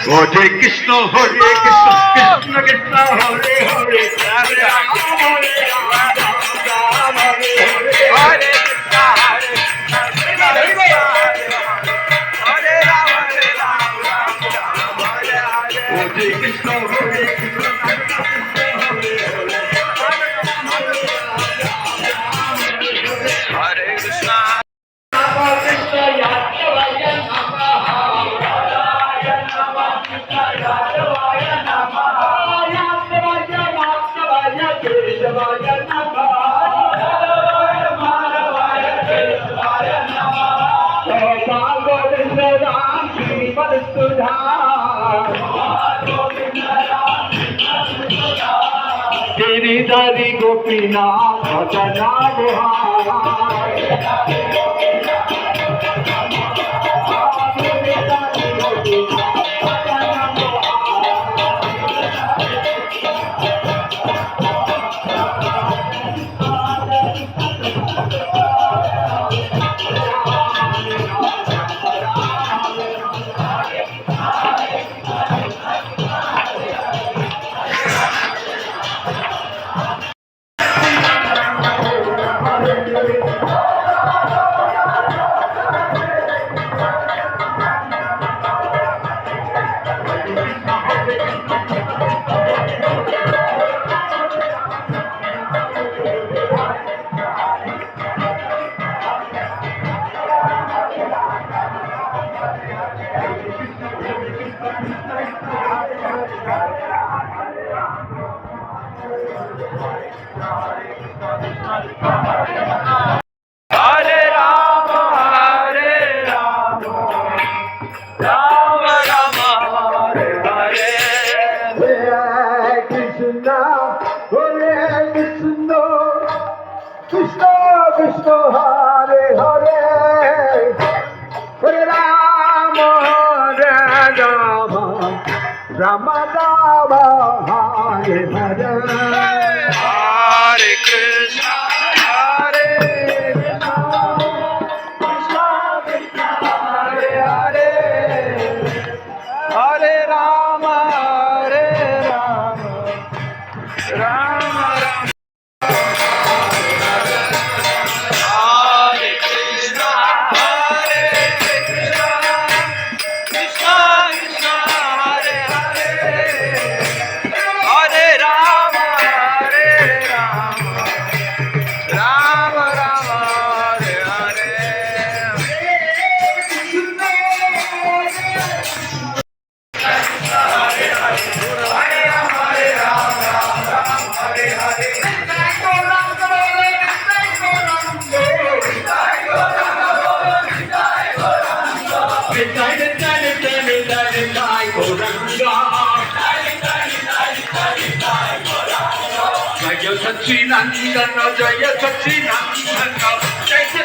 Hare Krishna, Hare Krishna, Krishna Krishna, Hare Hare, Hare Rama, Hare Rama, Rama Hare Hare, Hare Krishna, Hare Krishna, Krishna Krishna, Hare Rama, Hare Rama, Rama Hare Hare. Hare Krishna, Hare Krishna, Krishna Krishna, Hare Hare, Hare Rama, Hare Rama, Hare Krishna. गिरिधरी Gopinath भजना Krishna Krishna Hare Hare Hare Rama Hare Rama Rama Rama Hare Hare Hare Krishna Hare Krishna Krishna Krishna Hare Hare Hare Rama Hare Rama Rama Rama Jaya Sachinandana, Jaya Sachinandana, Jaya